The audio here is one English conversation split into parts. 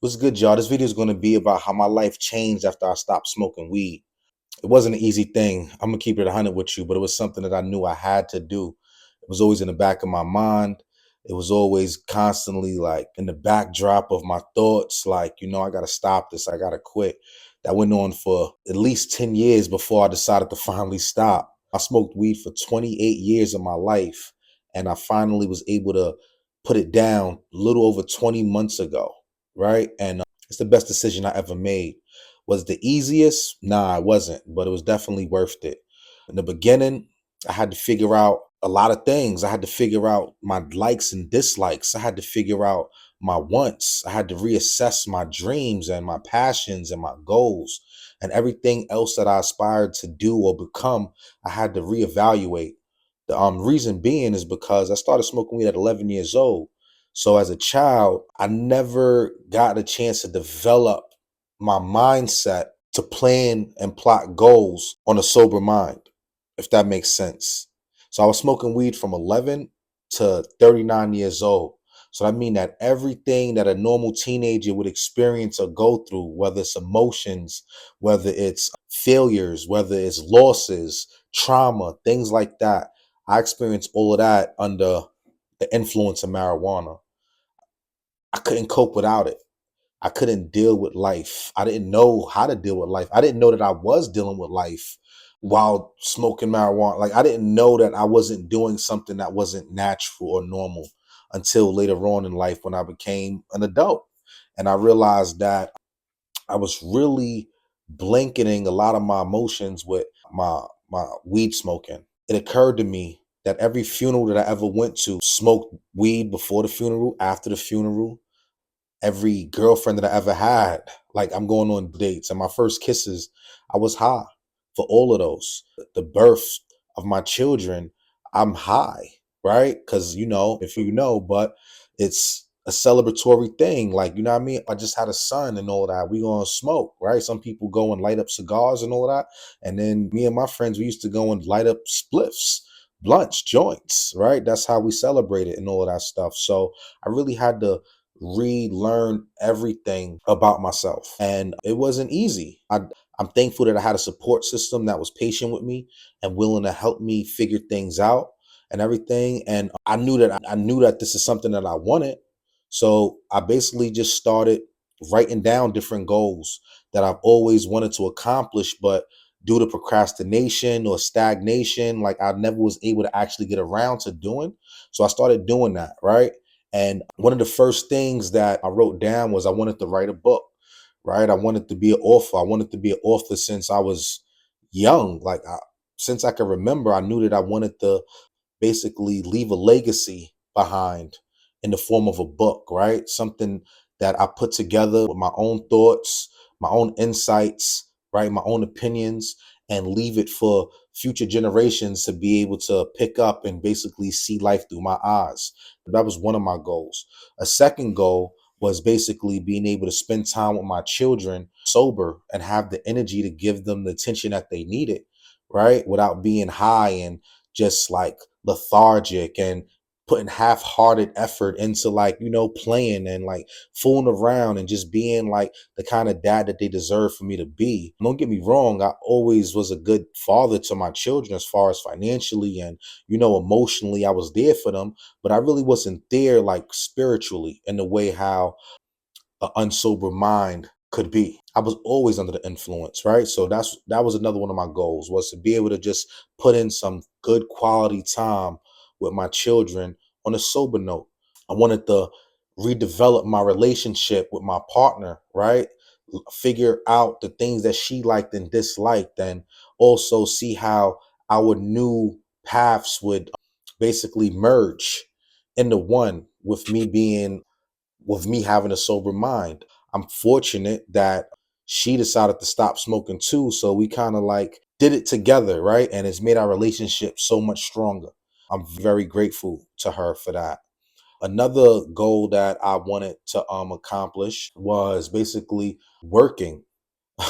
What's good, y'all? This video is going to be about how my life changed after I stopped smoking weed. It wasn't an easy thing. I'm going to keep it 100 with you, but it was something that I knew I had to do. It was always in the back of my mind. It was always constantly like in the backdrop of my thoughts, like, I got to stop this. I got to quit. That went on for at least 10 years before I decided to finally stop. I smoked weed for 28 years of my life, and I finally was able to put it down a little over 20 months ago, right? And it's the best decision I ever made. Was the easiest? Nah, it wasn't, but it was definitely worth it. In the beginning, I had to figure out a lot of things. I had to figure out my likes and dislikes. I had to figure out my wants. I had to reassess my dreams and my passions and my goals and everything else that I aspired to do or become. I had to reevaluate. The reason being is because I started smoking weed at 11 years old. So as a child, I never got a chance to develop my mindset to plan and plot goals on a sober mind, if that makes sense. So I was smoking weed from 11 to 39 years old. So I mean that everything that a normal teenager would experience or go through, whether it's emotions, whether it's failures, whether it's losses, trauma, things like that, I experienced all of that under the influence of marijuana. I couldn't cope without it. I couldn't deal with life. I didn't know how to deal with life. I didn't know that I was dealing with life while smoking marijuana. Like, I didn't know that I wasn't doing something that wasn't natural or normal until later on in life when I became an adult. And I realized that I was really blanketing a lot of my emotions with my weed smoking. It occurred to me that every funeral that I ever went to smoked weed before the funeral, after the funeral. Every girlfriend that I ever had, like, I'm going on dates and my first kisses, I was high for all of those. The birth of my children, I'm high, right? Because, if you know, but it's a celebratory thing. Like, you know what I mean? I just had a son and all that. We gonna smoke, right? Some people go and light up cigars and all that. And then me and my friends, we used to go and light up spliffs, blunts, joints, right? That's how we celebrated and all of that stuff. So I really had to relearn everything about myself. And it wasn't easy. I'm thankful that I had a support system that was patient with me and willing to help me figure things out and everything. And I knew that this is something that I wanted. So I basically just started writing down different goals that I've always wanted to accomplish, but due to procrastination or stagnation, like, I never was able to actually get around to doing. So I started doing that, right? And one of the first things that I wrote down was I wanted to write a book, right? I wanted to be an author. I wanted to be an author since I was young. Like, since I can remember, I knew that I wanted to basically leave a legacy behind in the form of a book, right? Something that I put together with my own thoughts, my own insights, right? My own opinions, and leave it for future generations to be able to pick up and basically see life through my eyes. That was one of my goals. A second goal was basically being able to spend time with my children sober and have the energy to give them the attention that they needed, right? Without being high and just like lethargic and putting half-hearted effort into, like, playing and like fooling around and just being like the kind of dad that they deserve for me to be. Don't get me wrong, I always was a good father to my children as far as financially and, emotionally. I was there for them, but I really wasn't there like spiritually in the way how an unsober mind could be. I was always under the influence, right? So that was another one of my goals, was to be able to just put in some good quality time with my children on a sober note. I wanted to redevelop my relationship with my partner, right? Figure out the things that she liked and disliked, and also see how our new paths would basically merge into one with me having a sober mind. I'm fortunate that she decided to stop smoking too. So we kind of like did it together, right? And it's made our relationship so much stronger. I'm very grateful to her for that. Another goal that I wanted to accomplish was basically working.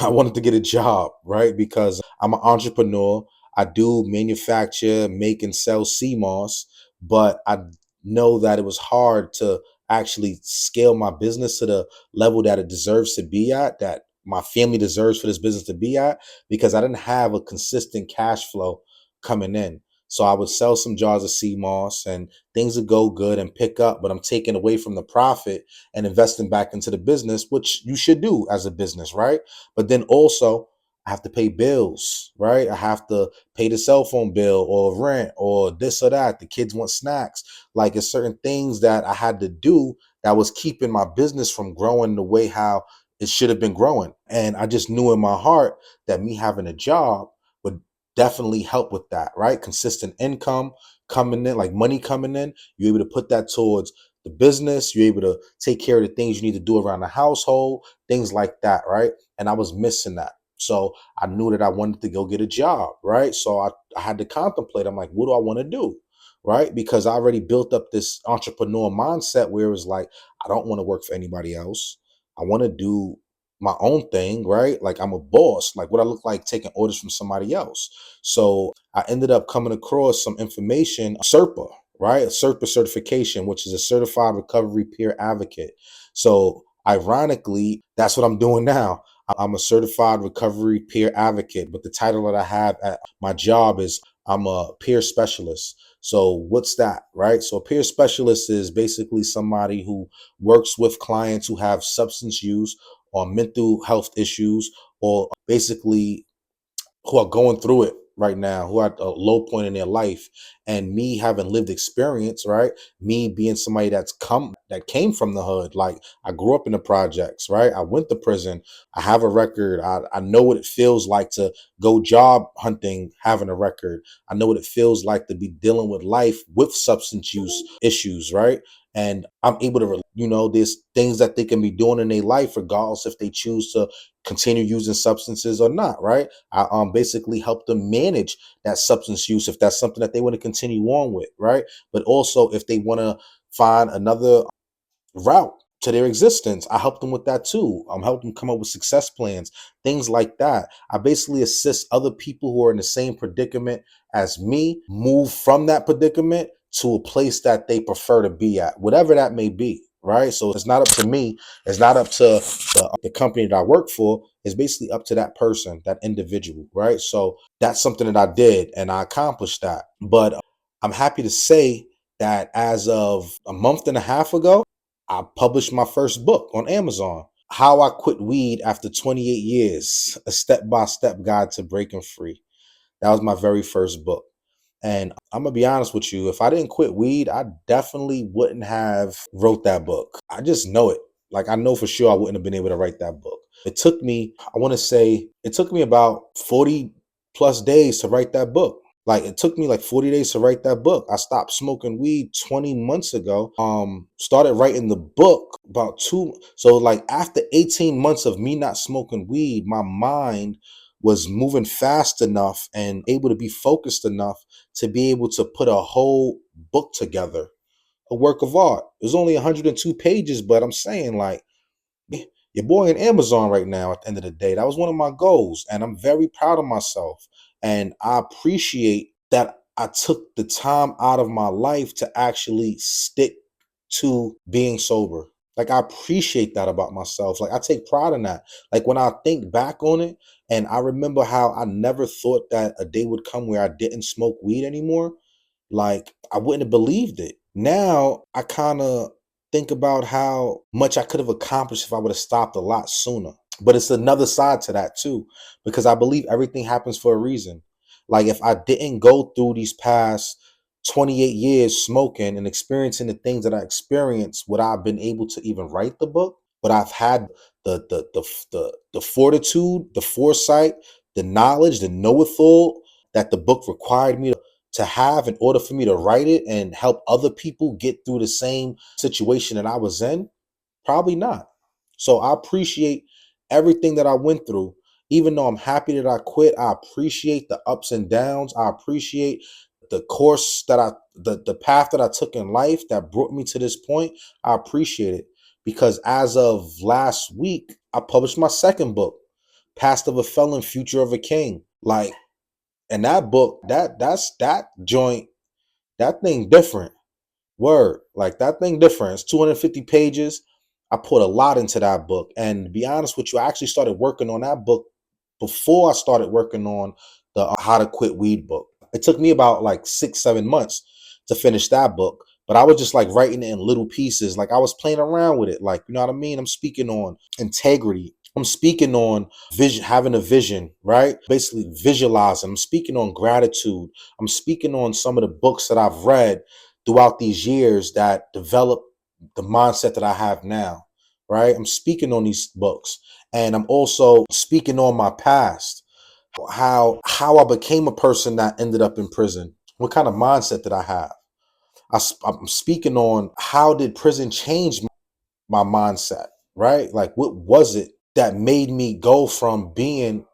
I wanted to get a job, right? Because I'm an entrepreneur. I do manufacture, make, and sell CMOS, but I know that it was hard to actually scale my business to the level that it deserves to be at, that my family deserves for this business to be at, because I didn't have a consistent cash flow coming in. So I would sell some jars of sea moss and things would go good and pick up, but I'm taking away from the profit and investing back into the business, which you should do as a business, right? But then also I have to pay bills, right? I have to pay the cell phone bill or rent or this or that. The kids want snacks. Like it's certain things that I had to do that was keeping my business from growing the way how it should have been growing. And I just knew in my heart that me having a job would definitely help with that, right? Consistent income coming in, like money coming in. You're able to put that towards the business. You're able to take care of the things you need to do around the household, things like that, right? And I was missing that. So I knew that I wanted to go get a job, right? So I had to contemplate. I'm like, what do I want to do? Right? Because I already built up this entrepreneur mindset where it was like, I don't want to work for anybody else. I want to do my own thing, right? Like I'm a boss. Like what I look like taking orders from somebody else. So I ended up coming across some information, SERPA, right? A SERPA certification, which is a certified recovery peer advocate. So ironically, that's what I'm doing now. I'm a certified recovery peer advocate, but the title that I have at my job is I'm a peer specialist. So what's that, right? So a peer specialist is basically somebody who works with clients who have substance use or mental health issues, or basically who are going through it right now, who are at a low point in their life. And me having lived experience, right? Me being somebody that came from the hood. Like I grew up in the projects, right? I went to prison. I have a record. I know what it feels like to go job hunting, having a record. I know what it feels like to be dealing with life with substance use issues, right? And I'm able to, there's things that they can be doing in their life, regardless if they choose to continue using substances or not, right? I basically help them manage that substance use if that's something that they want to continue on with, right? But also if they want to find another route to their existence, I help them with that too. I'm helping them come up with success plans, things like that. I basically assist other people who are in the same predicament as me move from that predicament to a place that they prefer to be at, whatever that may be, right? So it's not up to me. It's not up to the company that I work for. It's basically up to that person, that individual, right? So that's something that I did and I accomplished that. But I'm happy to say that as of a month and a half ago, I published my first book on Amazon. How I Quit Weed After 28 Years, a step-by-step guide to breaking free. That was my very first book. And I'm gonna be honest with you, if I didn't quit weed, I definitely wouldn't have wrote that book. I just know it. Like I know for sure I wouldn't have been able to write that book. It took me, I want to say, it took me about 40 plus days to write that book. Like it took me like 40 days to write that book. I stopped smoking weed 20 months ago. Started writing the book about so like after 18 months of me not smoking weed, my mind was moving fast enough and able to be focused enough to be able to put a whole book together, a work of art. It was only 102 pages, but I'm saying like your boy in Amazon right now at the end of the day. That was one of my goals, and I'm very proud of myself. And I appreciate that I took the time out of my life to actually stick to being sober. Like I appreciate that about myself. Like I take pride in that. Like when I think back on it and I remember how I never thought that a day would come where I didn't smoke weed anymore, like I wouldn't have believed it. Now I kind of think about how much I could have accomplished if I would have stopped a lot sooner. But it's another side to that too, because I believe everything happens for a reason. Like if I didn't go through these past 28 years smoking and experiencing the things that I experienced, would I have been able to even write the book? But I've had the fortitude, the foresight, the knowledge, the know-it-all that the book required me to have in order for me to write it and help other people get through the same situation that I was in? Probably not. So I appreciate everything that I went through. Even though I'm happy that I quit, I appreciate the ups and downs. I appreciate the course that the path that I took in life that brought me to this point. I appreciate it because as of last week, I published my second book, Past of a Felon, Future of a King. Like, and that book, that joint, that thing different. Word. Like that thing different. It's 250 pages. I put a lot into that book. And to be honest with you, I actually started working on that book before I started working on the How to Quit Weed book. It took me about like 6, 7 months to finish that book. But I was just like writing it in little pieces. Like I was playing around with it. Like, you know what I mean? I'm speaking on integrity. I'm speaking on vision, having a vision, right? Basically visualizing. I'm speaking on gratitude. I'm speaking on some of the books that I've read throughout these years that developed the mindset that I have now, right? I'm speaking on these books, and I'm also speaking on my past, how I became a person that ended up in prison. What kind of mindset did I have? I'm speaking on how did prison change my mindset, right? Like what was it that made me go from being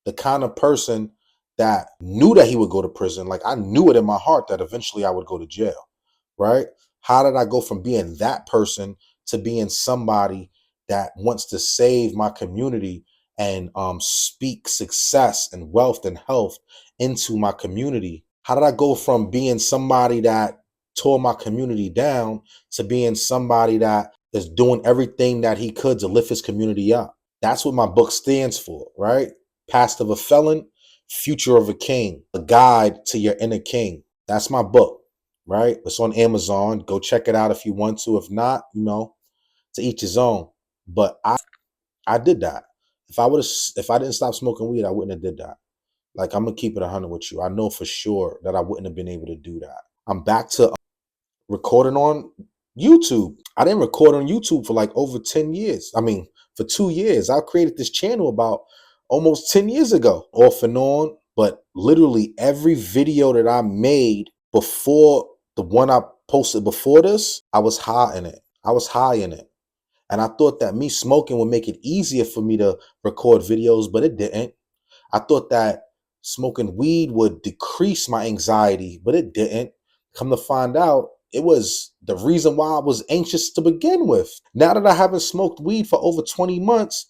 the kind of person that knew that he would go to prison? Like I knew it in my heart that eventually I would go to jail, right? How did I go from being that person to being somebody that wants to save my community and speak success and wealth and health into my community? How did I go from being somebody that tore my community down to being somebody that is doing everything that he could to lift his community up? That's what my book stands for, right? Past of a felon, future of a king, a guide to your inner king. That's my book, right? It's on Amazon. Go check it out if you want to. If not, to each his own. But I did that. If I didn't stop smoking weed, I wouldn't have did that. Like I'm gonna keep it 100 with you. I know for sure that I wouldn't have been able to do that. I'm back to recording on YouTube. I didn't record on YouTube for like over 10 years. I mean, for 2 years. I created this channel about almost 10 years ago, off and on. But literally every video that I made before the one I posted before this, I was high in it. I was high in it. And I thought that me smoking would make it easier for me to record videos, but it didn't. I thought that smoking weed would decrease my anxiety, but it didn't. Come to find out, it was the reason why I was anxious to begin with. Now that I haven't smoked weed for over 20 months,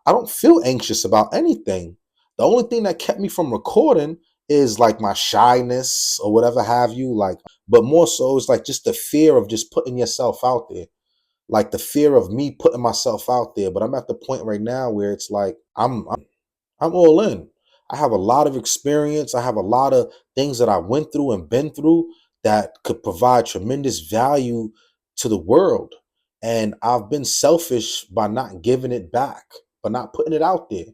I don't feel anxious about anything. The only thing that kept me from recording is like my shyness or whatever have you, like, but more so it's like just the fear of just putting yourself out there. Like the fear of me putting myself out there. But I'm at the point right now where it's like I'm all in. I have a lot of experience. I have a lot of things that I went through and been through that could provide tremendous value to the world. And I've been selfish by not giving it back, by not putting it out there.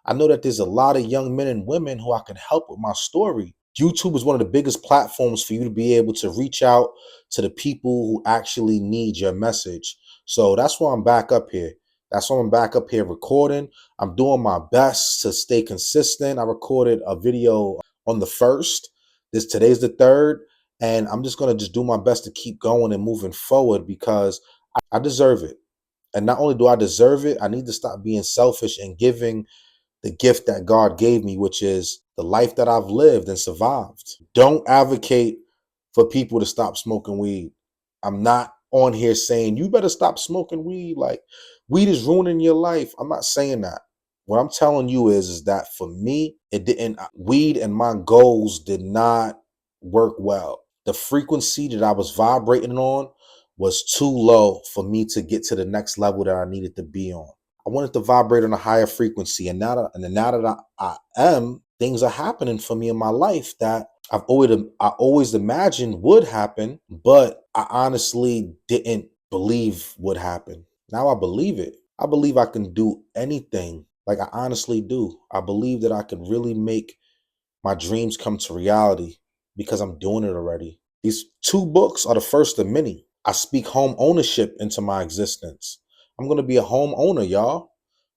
I know that there's a lot of young men and women who I can help with my story. YouTube is one of the biggest platforms for you to be able to reach out to the people who actually need your message. So that's why I'm back up here. That's why I'm back up here recording. I'm doing my best to stay consistent. I recorded a video on the 1st. Today's the 3rd. And I'm just gonna just do my best to keep going and moving forward because I deserve it. And not only do I deserve it, I need to stop being selfish and giving the gift that God gave me, which is the life that I've lived and survived. Don't advocate for people to stop smoking weed. I'm not on here saying you better stop smoking weed. Like weed is ruining your life. I'm not saying that. What I'm telling you is that for me, it didn't, weed and my goals did not work well. The frequency that I was vibrating on was too low for me to get to the next level that I needed to be on. I wanted to vibrate on a higher frequency. And now that I am, things are happening for me in my life that I always imagined would happen, but I honestly didn't believe would happen. Now I believe it. I believe I can do anything. Like I honestly do. I believe that I can really make my dreams come to reality because I'm doing it already. These 2 books are the first of many. I speak home ownership into my existence. I'm going to be a home owner, y'all.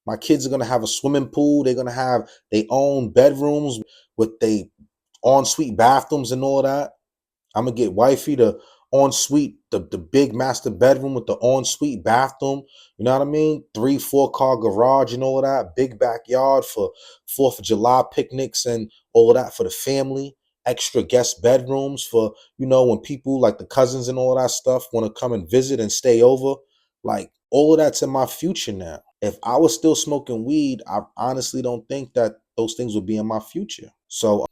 My kids are going to have a swimming pool. They're going to have their own bedrooms with their ensuite bathrooms and all that. I'm gonna get wifey the ensuite, the big master bedroom with the ensuite bathroom. You know what I mean? 3, 4 car garage and all of that. Big backyard for 4th of July picnics and all of that for the family. Extra guest bedrooms for, when people like the cousins and all of that stuff want to come and visit and stay over. Like all of that's in my future now. If I was still smoking weed, I honestly don't think that those things would be in my future. So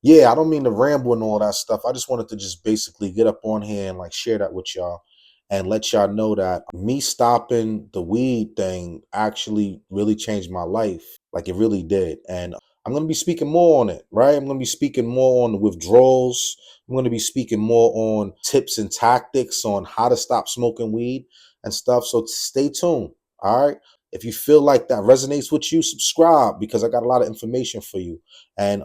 Yeah, I don't mean to ramble and all that stuff. I just wanted to just basically get up on here and like share that with y'all and let y'all know that me stopping the weed thing actually really changed my life. Like it really did. And I'm going to be speaking more on it, right? I'm going to be speaking more on the withdrawals. I'm going to be speaking more on tips and tactics on how to stop smoking weed and stuff. So stay tuned. All right. If you feel like that resonates with you, subscribe because I got a lot of information for you. And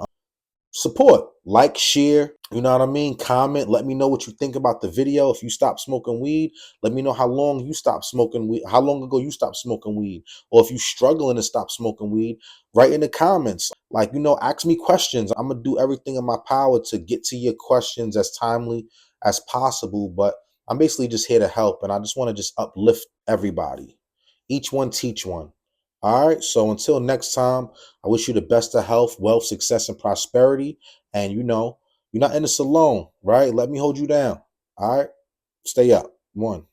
support, like, share, you know what I mean? Comment, let me know what you think about the video. If you stop smoking weed, let me know how long you stopped smoking weed, how long ago you stopped smoking weed, or if you're struggling to stop smoking weed, write in the comments. Like, ask me questions. I'm gonna do everything in my power to get to your questions as timely as possible, but I'm basically just here to help, and I just want to just uplift everybody. Each one teach one. All right, so until next time, I wish you the best of health, wealth, success, and prosperity. And you're not in this alone, right? Let me hold you down. All right. Stay up. One.